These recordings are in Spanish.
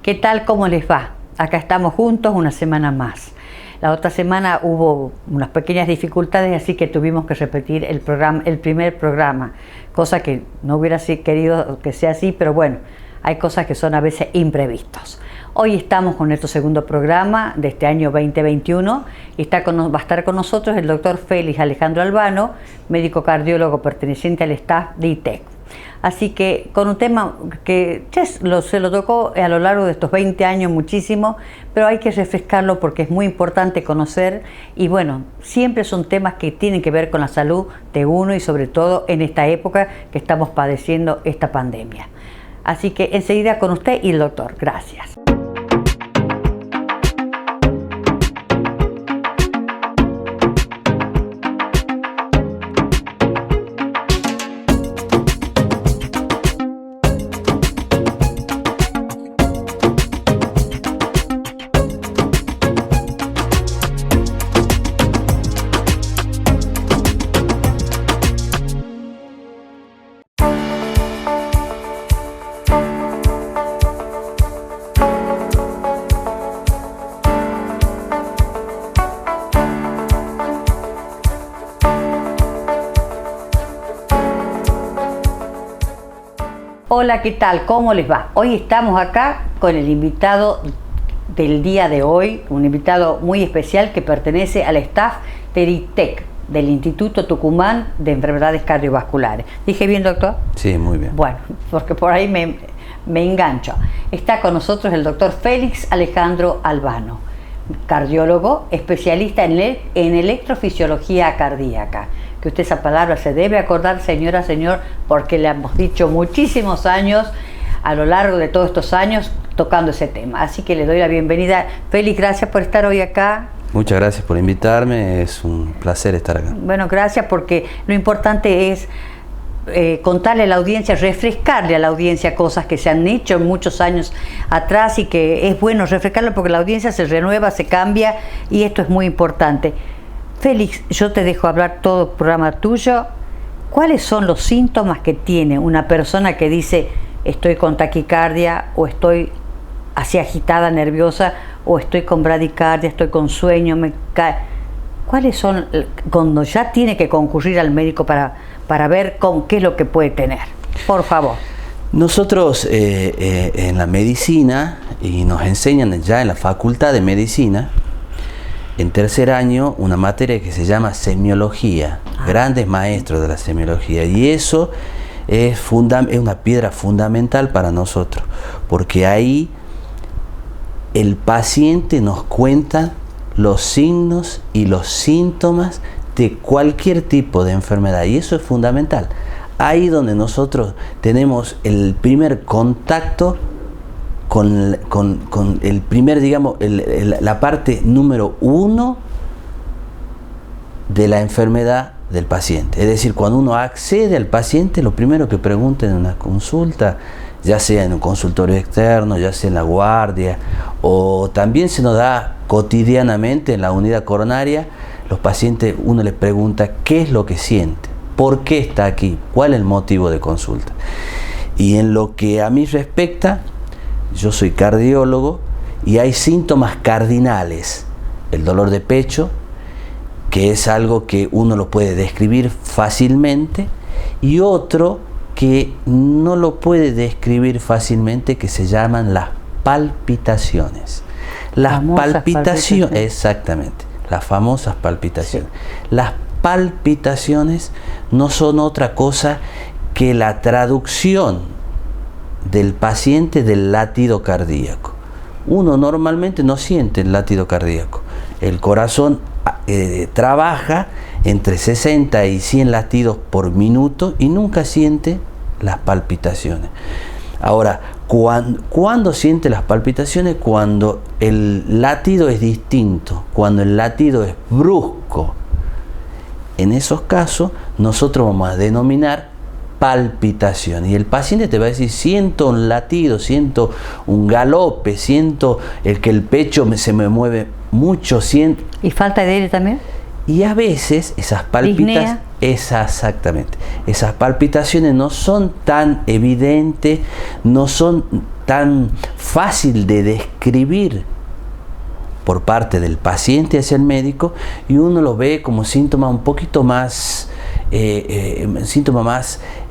¿Qué tal? ¿Cómo les va? Acá estamos juntos una semana más. La otra semana hubo unas pequeñas dificultades, así que tuvimos que repetir el primer programa, cosa que no hubiera querido que sea así, pero bueno, hay cosas que son a veces imprevistos. Hoy estamos con nuestro segundo programa de este año 2021 y va a estar con nosotros el doctor Félix Alejandro Albano, médico cardiólogo perteneciente al staff de ITEC. Así que con un tema que se lo tocó a lo largo de estos 20 años muchísimo, pero hay que refrescarlo porque es muy importante conocer y bueno, siempre son temas que tienen que ver con la salud de uno y sobre todo en esta época que estamos padeciendo esta pandemia. Así que enseguida con usted y el doctor. Gracias. Hola, ¿qué tal? ¿Cómo les va? Hoy estamos acá con el invitado del día de hoy, un invitado muy especial que pertenece al staff de ITEC, del Instituto Tucumán de Enfermedades Cardiovasculares. ¿Dije bien, doctor? Sí, muy bien. Bueno, porque por ahí me engancho. Está con nosotros el doctor Félix Alejandro Albano, cardiólogo, especialista en electrofisiología cardíaca. Que usted esa palabra se debe acordar, señora, señor, porque le hemos dicho muchísimos años, a lo largo de todos estos años, tocando ese tema. Así que le doy la bienvenida. Félix, gracias por estar hoy acá. Muchas gracias por invitarme, es un placer estar acá. Bueno, gracias, porque lo importante es contarle a la audiencia, refrescarle a la audiencia cosas que se han hecho muchos años atrás y que es bueno refrescarlo porque la audiencia se renueva, se cambia y esto es muy importante. Félix, yo te dejo hablar todo el programa tuyo. ¿Cuáles son los síntomas que tiene una persona que dice estoy con taquicardia o estoy así agitada, nerviosa o estoy con bradicardia, estoy con sueño, me cae? ¿Cuáles son cuando ya tiene que concurrir al médico para ver qué es lo que puede tener? Por favor. Nosotros en la medicina, y nos enseñan ya en la facultad de medicina, en tercer año, una materia que se llama semiología, grandes maestros de la semiología, y eso es una piedra fundamental para nosotros, porque ahí el paciente nos cuenta los signos y los síntomas de cualquier tipo de enfermedad, y eso es fundamental. Ahí donde nosotros tenemos el primer contacto con el primer, digamos, la parte número 1 de la enfermedad del paciente. Es decir, cuando uno accede al paciente, lo primero que pregunta en una consulta, ya sea en un consultorio externo, ya sea en la guardia, o también se nos da cotidianamente en la unidad coronaria, los pacientes, uno les pregunta qué es lo que siente, por qué está aquí, cuál es el motivo de consulta. Y en lo que a mí respecta, yo soy cardiólogo y hay síntomas cardinales. El dolor de pecho, que es algo que uno lo puede describir fácilmente, y otro que no lo puede describir fácilmente, que se llaman las palpitaciones. Las palpitaciones, exactamente, las famosas palpitaciones. Sí. Las palpitaciones no son otra cosa que la traducción del paciente del latido cardíaco. Uno normalmente no siente el latido cardíaco. El corazón trabaja entre 60 y 100 latidos por minuto y nunca siente las palpitaciones. Ahora, ¿cuándo siente las palpitaciones? Cuando el latido es distinto, cuando el latido es brusco. En esos casos, nosotros vamos a denominar palpitación, y el paciente te va a decir siento un latido, siento un galope, siento que el pecho se me mueve mucho, siento. ¿Y falta de aire también? Y a veces esas palpitaciones, exactamente, esas palpitaciones no son tan evidentes, no son tan fácil de describir por parte del paciente hacia el médico, y uno lo ve como síntoma un poquito más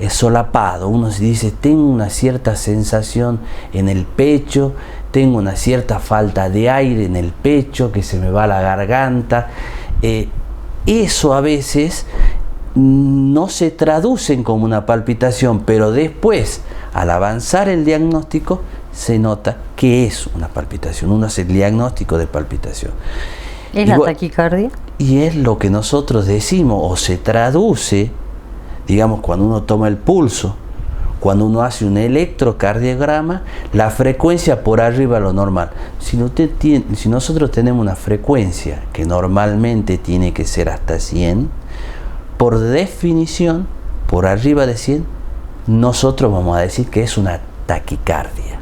solapado. Uno se dice, tengo una cierta sensación en el pecho, tengo una cierta falta de aire en el pecho, que se me va la garganta. Eso a veces no se traducen como una palpitación, pero después, al avanzar el diagnóstico, se nota que es una palpitación. Uno hace el diagnóstico de palpitación. ¿Es la taquicardia? Y es lo que nosotros decimos, o se traduce, digamos, cuando uno toma el pulso, cuando uno hace un electrocardiograma, la frecuencia por arriba de lo normal. Si nosotros tenemos una frecuencia que normalmente tiene que ser hasta 100, por definición, por arriba de 100, nosotros vamos a decir que es una taquicardia.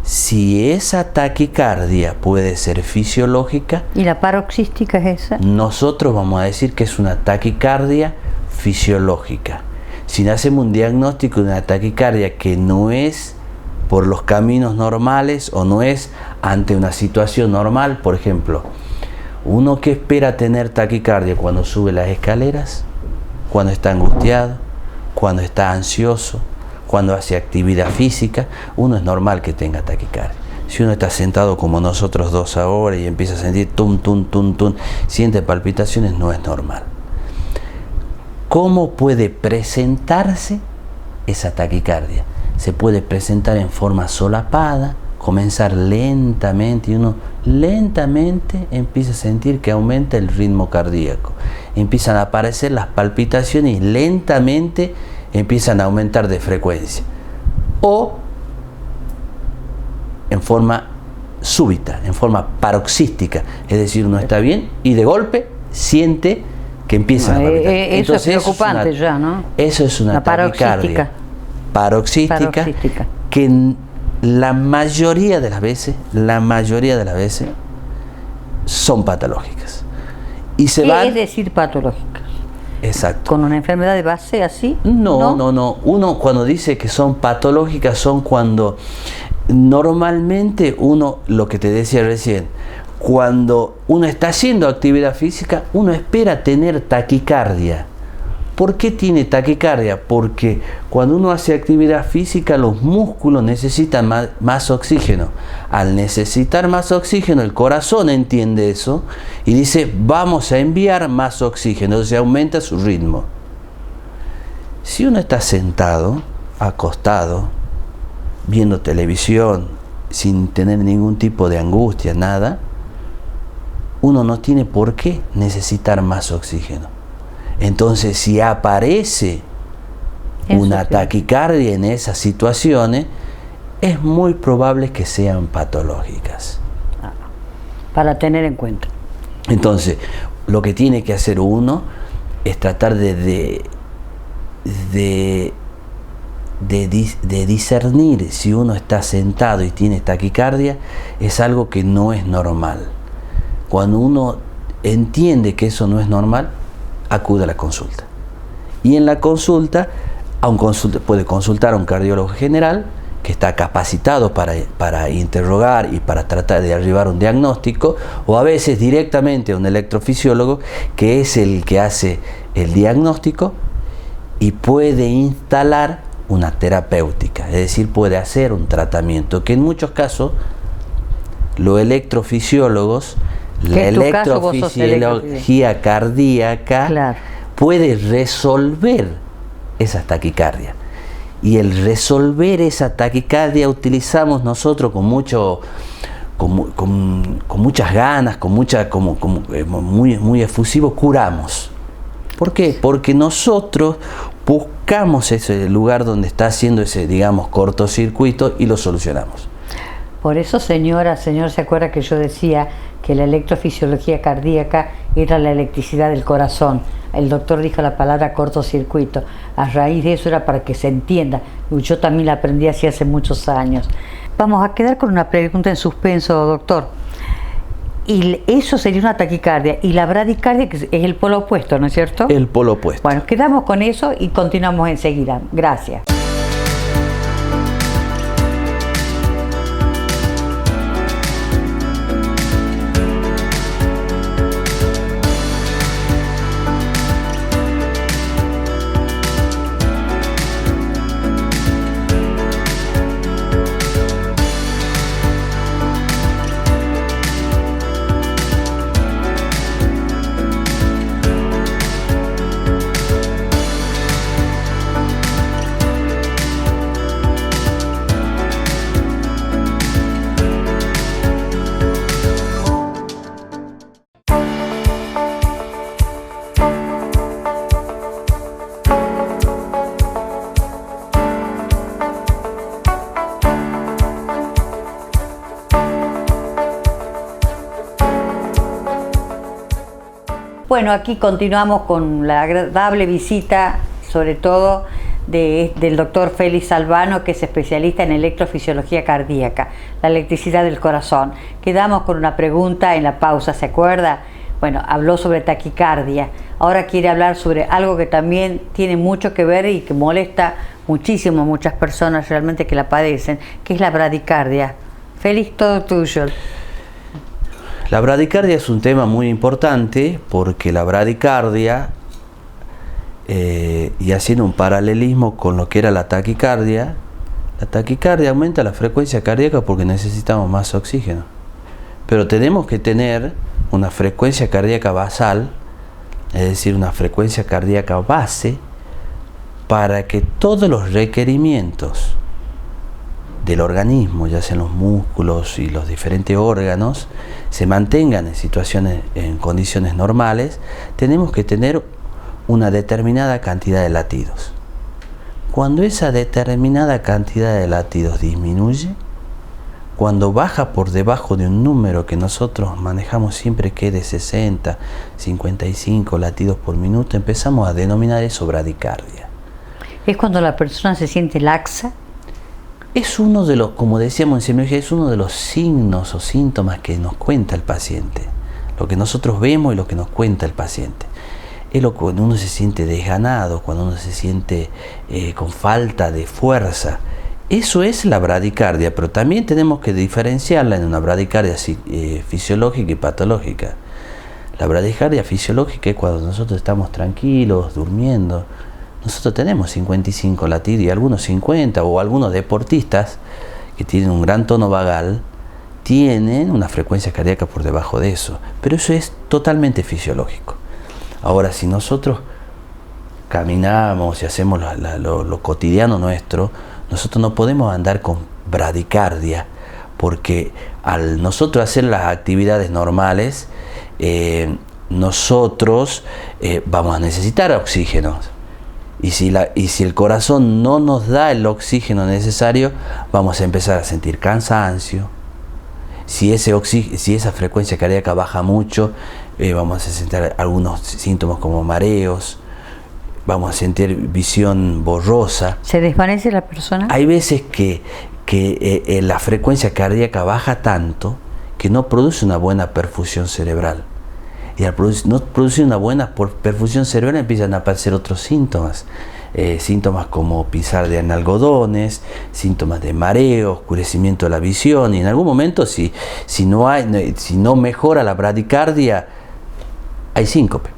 Si esa taquicardia puede ser fisiológica, ¿y la paroxística es esa? Nosotros vamos a decir que es una taquicardia fisiológica. Si hacemos un diagnóstico de una taquicardia que no es por los caminos normales o no es ante una situación normal, por ejemplo, uno que espera tener taquicardia cuando sube las escaleras, cuando está angustiado, cuando está ansioso, cuando hace actividad física, uno es normal que tenga taquicardia. Si uno está sentado como nosotros dos ahora y empieza a sentir tum, tum, tum, tum, siente palpitaciones, no es normal. ¿Cómo puede presentarse esa taquicardia? Se puede presentar en forma solapada, comenzar lentamente, y uno lentamente empieza a sentir que aumenta el ritmo cardíaco. Empiezan a aparecer las palpitaciones y lentamente empiezan a aumentar de frecuencia. O en forma súbita, en forma paroxística. Es decir, uno está bien y de golpe siente que empiezan a palpitar. Eso es preocupante ya, ¿no? Eso es una taquicardia paroxística que la mayoría de las veces son patológicas. Y se van, es decir, patológicas. Exacto. ¿Con una enfermedad de base así? No. Uno cuando dice que son patológicas son cuando normalmente uno, lo que te decía recién, cuando uno está haciendo actividad física, uno espera tener taquicardia. ¿Por qué tiene taquicardia? Porque cuando uno hace actividad física, los músculos necesitan más oxígeno. Al necesitar más oxígeno, el corazón entiende eso y dice, vamos a enviar más oxígeno, entonces aumenta su ritmo. Si uno está sentado, acostado, viendo televisión, sin tener ningún tipo de angustia, nada, uno no tiene por qué necesitar más oxígeno. Entonces, si aparece una taquicardia en esas situaciones, es muy probable que sean patológicas. Para tener en cuenta. Entonces, lo que tiene que hacer uno es tratar de discernir si uno está sentado y tiene taquicardia, es algo que no es normal. Cuando uno entiende que eso no es normal, acude a la consulta. Y en la consulta, puede consultar a un cardiólogo general que está capacitado para interrogar y para tratar de arribar a un diagnóstico, o a veces directamente a un electrofisiólogo que es el que hace el diagnóstico y puede instalar una terapéutica, es decir, puede hacer un tratamiento que en muchos casos los electrofisiólogos, la electrofisiología cardíaca, claro, puede resolver esa taquicardia. Y el resolver esa taquicardia utilizamos nosotros con muchas ganas, muy efusivo, curamos. ¿Por qué? Porque nosotros buscamos ese lugar donde está haciendo ese, digamos, cortocircuito y lo solucionamos. Por eso, señor, ¿se acuerda que yo decía que la electrofisiología cardíaca era la electricidad del corazón? El doctor dijo la palabra cortocircuito. A raíz de eso era para que se entienda. Yo también la aprendí así hace muchos años. Vamos a quedar con una pregunta en suspenso, doctor. Y eso sería una taquicardia. Y la bradicardia, que es el polo opuesto, ¿no es cierto? El polo opuesto. Bueno, quedamos con eso y continuamos enseguida. Gracias. Bueno, aquí continuamos con la agradable visita, sobre todo del doctor Félix Albano, que es especialista en electrofisiología cardíaca, la electricidad del corazón. Quedamos con una pregunta en la pausa, ¿se acuerda? Bueno, habló sobre taquicardia. Ahora quiere hablar sobre algo que también tiene mucho que ver y que molesta muchísimo a muchas personas realmente que la padecen, que es la bradicardia. Félix, todo tuyo. La bradicardia es un tema muy importante porque la bradicardia, y haciendo un paralelismo con lo que era la taquicardia aumenta la frecuencia cardíaca porque necesitamos más oxígeno. Pero tenemos que tener una frecuencia cardíaca basal, es decir, una frecuencia cardíaca base, para que todos los requerimientos del organismo, ya sean los músculos y los diferentes órganos, se mantengan en condiciones normales. Tenemos que tener una determinada cantidad de latidos. Cuando esa determinada cantidad de latidos disminuye, cuando baja por debajo de un número que nosotros manejamos siempre, que es de 60, 55 latidos por minuto, empezamos a denominar eso bradicardia. ¿Es cuando la persona se siente laxa? Es uno de los, como decíamos en semiología, es uno de los signos o síntomas que nos cuenta el paciente. Lo que nosotros vemos y lo que nos cuenta el paciente. Es cuando uno se siente desganado, cuando uno se siente con falta de fuerza. Eso es la bradicardia, pero también tenemos que diferenciarla en una bradicardia fisiológica y patológica. La bradicardia fisiológica es cuando nosotros estamos tranquilos, durmiendo. Nosotros tenemos 55 latidos y algunos 50, o algunos deportistas que tienen un gran tono vagal tienen una frecuencia cardíaca por debajo de eso, pero eso es totalmente fisiológico. Ahora, si nosotros caminamos y hacemos lo cotidiano nuestro, nosotros no podemos andar con bradicardia, porque al nosotros hacer las actividades normales, nosotros vamos a necesitar oxígeno. Y si el corazón no nos da el oxígeno necesario, vamos a empezar a sentir cansancio. Si esa frecuencia cardíaca baja mucho, vamos a sentir algunos síntomas como mareos, vamos a sentir visión borrosa. ¿Se desvanece la persona? Hay veces que la frecuencia cardíaca baja tanto que no produce una buena perfusión cerebral. Y al no producir una buena perfusión cerebral empiezan a aparecer otros síntomas. Síntomas como pisar en algodones, síntomas de mareo, oscurecimiento de la visión, y en algún momento si no mejora la bradicardia, hay síncope.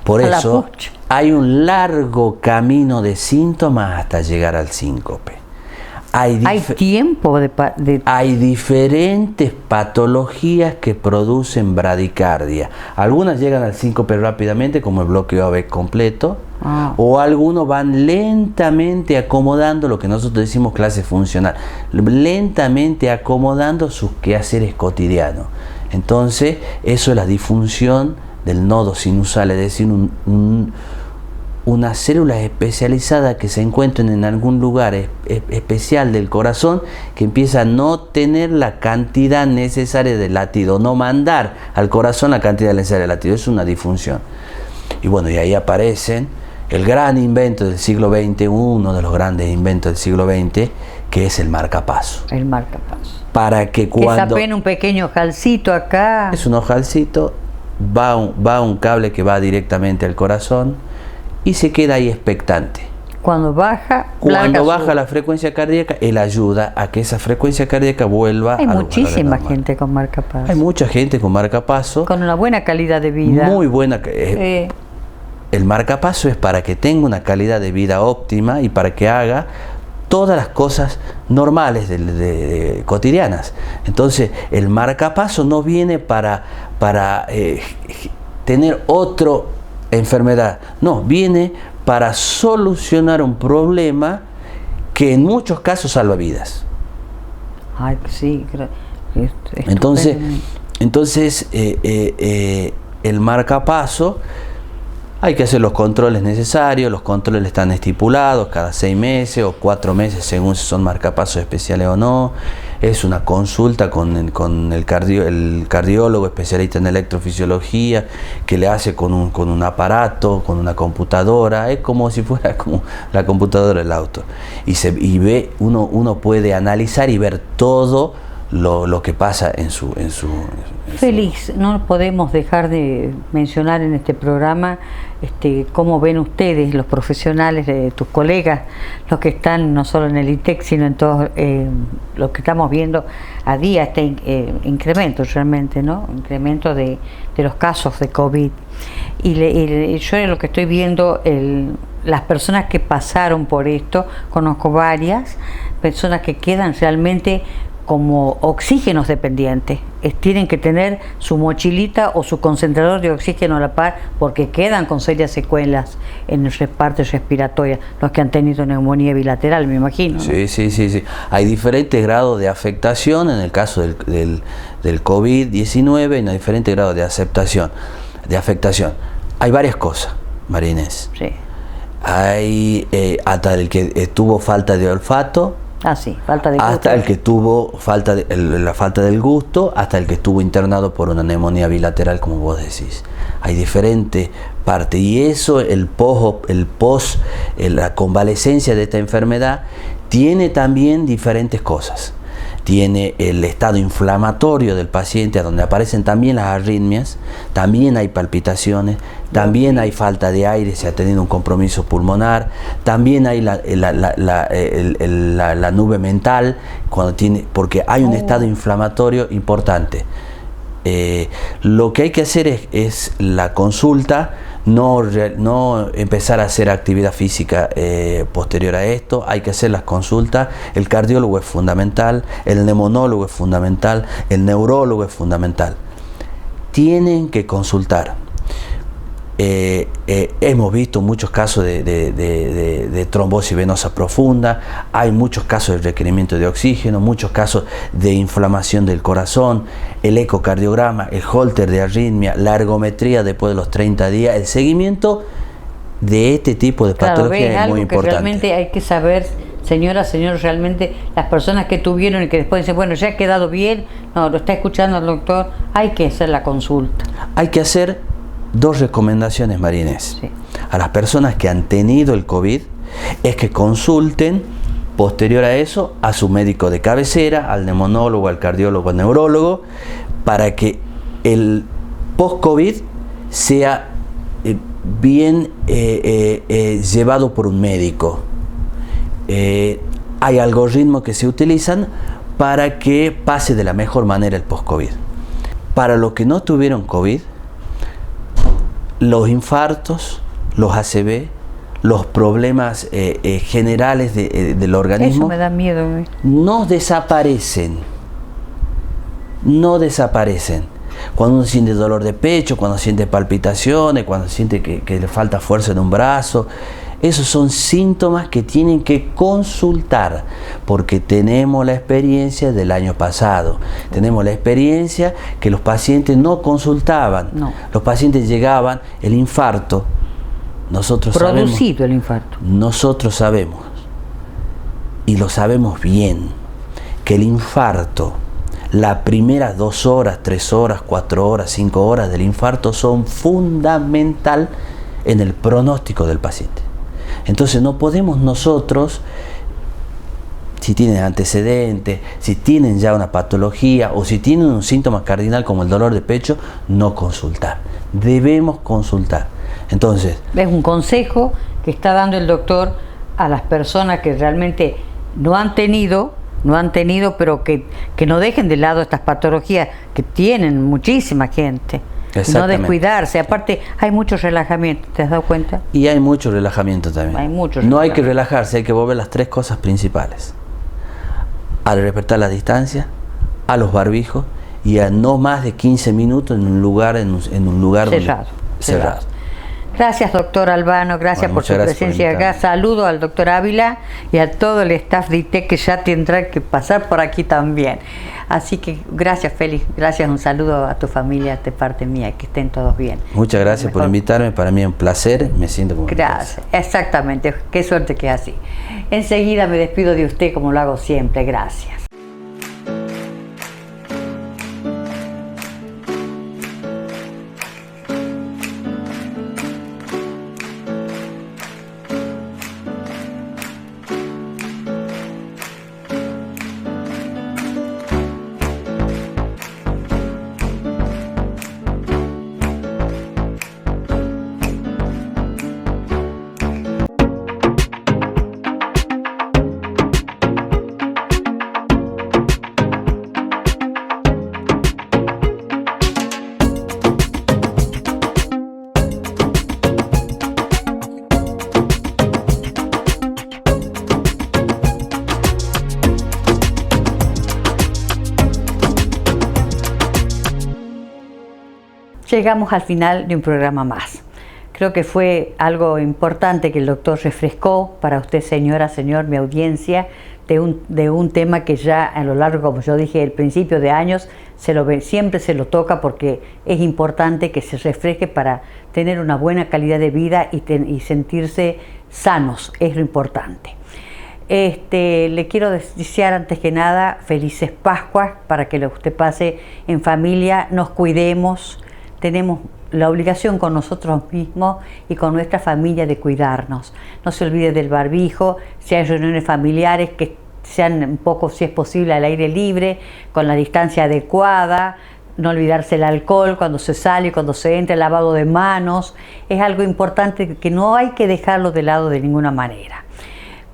Por eso hay un largo camino de síntomas hasta llegar al síncope. Hay tiempo Hay diferentes patologías que producen bradicardia. Algunas llegan al síncope rápidamente, como el bloqueo AV completo, o algunos van lentamente acomodando lo que nosotros decimos clase funcional, lentamente acomodando sus quehaceres cotidianos. Entonces, eso es la disfunción del nodo sinusal, es decir, unas células especializadas que se encuentran en algún lugar especial del corazón, que empieza a no tener la cantidad necesaria de latido, no mandar al corazón la cantidad necesaria de latido. Es una disfunción. Y bueno, y ahí aparecen el gran invento del siglo XX, uno de los grandes inventos del siglo XX, que es el marcapaso. El marcapaso. Para que cuando... Es apenas un pequeño ojalcito acá. Es un ojalcito, va un cable que va directamente al corazón y se queda ahí expectante. Cuando baja la frecuencia cardíaca, él ayuda a que esa frecuencia cardíaca vuelva a muchísima gente con marcapaso. Hay mucha gente con marcapaso. Con una buena calidad de vida. Muy buena. El marcapaso es para que tenga una calidad de vida óptima y para que haga todas las cosas normales cotidianas. Entonces, el marcapaso no viene para tener otra enfermedad. No, viene para solucionar un problema que en muchos casos salva vidas. Ay, sí. Entonces el marcapaso, hay que hacer los controles necesarios. Los controles están estipulados cada 6 meses o 4 meses según si son marcapasos especiales o no. es una consulta con el cardiólogo especialista en electrofisiología, que le hace con un aparato, con una computadora. Es como si fuera como la computadora del auto. Uno puede analizar y ver todo lo que pasa en su Félix, no podemos dejar de mencionar en este programa cómo ven ustedes, los profesionales de tus colegas, los que están no solo en el ITEC, sino en todos los que estamos viendo a día, incremento realmente, ¿no? Incremento de los casos de COVID. Y yo lo que estoy viendo, las personas que pasaron por esto, conozco varias personas que quedan realmente como oxígenos dependientes. Tienen que tener su mochilita o su concentrador de oxígeno a la par, porque quedan con serias secuelas en las partes respiratorias, los que han tenido neumonía bilateral, me imagino, ¿no? Sí. Hay diferentes grados de afectación en el caso del COVID-19, y hay diferentes grados de afectación. Hay varias cosas, María Inés. Sí. Hay hasta el que tuvo falta de olfato, falta de gusto. Hasta el que tuvo la falta del gusto, hasta el que estuvo internado por una neumonía bilateral, como vos decís. Hay diferentes partes, y eso, la convalecencia de esta enfermedad tiene también diferentes cosas. Tiene el estado inflamatorio del paciente, donde aparecen también las arritmias, también hay palpitaciones, también hay falta de aire, se ha tenido un compromiso pulmonar, también hay la nube mental, porque hay un estado inflamatorio importante. Lo que hay que hacer es la consulta, no empezar a hacer actividad física posterior a esto. Hay que hacer las consultas. El cardiólogo es fundamental, el neumonólogo es fundamental, el neurólogo es fundamental. Tienen que consultar. Hemos visto muchos casos de trombosis venosa profunda, hay muchos casos de requerimiento de oxígeno, muchos casos de inflamación del corazón, el ecocardiograma, el holter de arritmia, la ergometría después de los 30 días, el seguimiento de este tipo de patología es muy importante. Realmente hay que saber, señoras, señores, realmente las personas que tuvieron y que después dicen, bueno, ya ha quedado bien, no, lo está escuchando el doctor, hay que hacer la consulta. Hay que hacer dos recomendaciones, María Inés. Sí. A las personas que han tenido el COVID es que consulten posterior a eso a su médico de cabecera, al neumonólogo, al cardiólogo, al neurólogo, para que el post-COVID sea bien llevado por un médico. Hay algoritmos que se utilizan para que pase de la mejor manera el post-COVID. Para los que no tuvieron COVID, los infartos, los ACV, los problemas generales del organismo, eso me da miedo. no desaparecen. Cuando uno siente dolor de pecho, cuando siente palpitaciones, cuando siente que le falta fuerza en un brazo, esos son síntomas que tienen que consultar, porque tenemos la experiencia del año pasado. Tenemos la experiencia que los pacientes no consultaban. No. Los pacientes llegaban, el infarto, producido el infarto. Nosotros sabemos, y lo sabemos bien, que el infarto, las primeras 2 horas, 3 horas, 4 horas, 5 horas del infarto son fundamental en el pronóstico del paciente. Entonces no podemos nosotros, si tienen antecedentes, si tienen ya una patología o si tienen un síntoma cardinal como el dolor de pecho, no consultar. Debemos consultar. Entonces, es un consejo que está dando el doctor a las personas que realmente no han tenido, pero que no dejen de lado estas patologías que tienen muchísima gente. No descuidarse. Aparte, hay mucho relajamiento, ¿te has dado cuenta? Y hay mucho relajamiento también. No hay que relajarse, hay que volver las 3 cosas principales: a respetar la distancia, a los barbijos y a no más de 15 minutos en un lugar cerrado. Gracias, doctor Albano, gracias por su presencia acá. Saludo al doctor Ávila y a todo el staff de ITEC, que ya tendrá que pasar por aquí también. Así que gracias, Félix, gracias, un saludo a tu familia de parte mía, que estén todos bien. Muchas gracias por invitarme, para mí es un placer, me siento como gracias, exactamente, qué suerte que es así. Enseguida me despido de usted como lo hago siempre, gracias. llegamos al final de un programa más. Creo que fue algo importante que el doctor refrescó para usted, señora, señor, mi audiencia, de un tema que ya a lo largo, como yo dije, el principio de años, siempre se lo toca porque es importante que se refresque para tener una buena calidad de vida y sentirse sanos, es lo importante. Le quiero desear antes que nada felices Pascuas para que usted pase en familia, nos cuidemos, tenemos la obligación con nosotros mismos y con nuestra familia de cuidarnos. No se olvide del barbijo, si hay reuniones familiares que sean un poco, si es posible, al aire libre, con la distancia adecuada, no olvidarse el alcohol cuando se sale, cuando se entra, el lavado de manos, es algo importante que no hay que dejarlo de lado de ninguna manera.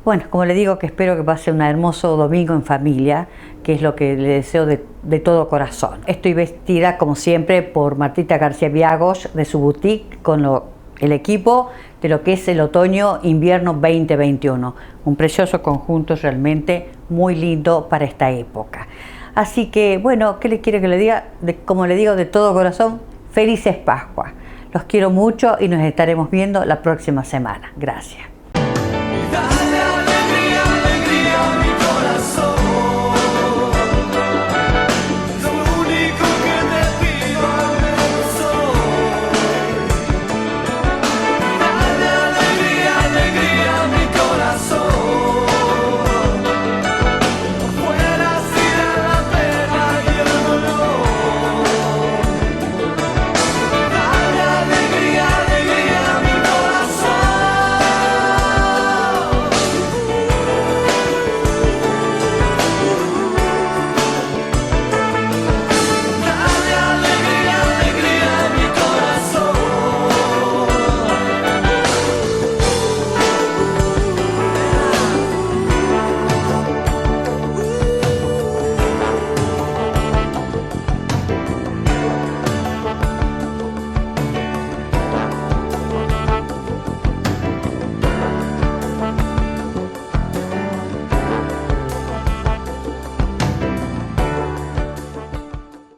Bueno, como le digo, que espero que pase un hermoso domingo en familia, que es lo que le deseo de todo corazón. Estoy vestida, como siempre, por Martita García Viagos, de su boutique, con el equipo de lo que es el otoño-invierno 2021. Un precioso conjunto realmente muy lindo para esta época. Así que, bueno, ¿qué le quiero que le diga? Como le digo de todo corazón, felices Pascuas. Los quiero mucho y nos estaremos viendo la próxima semana. Gracias.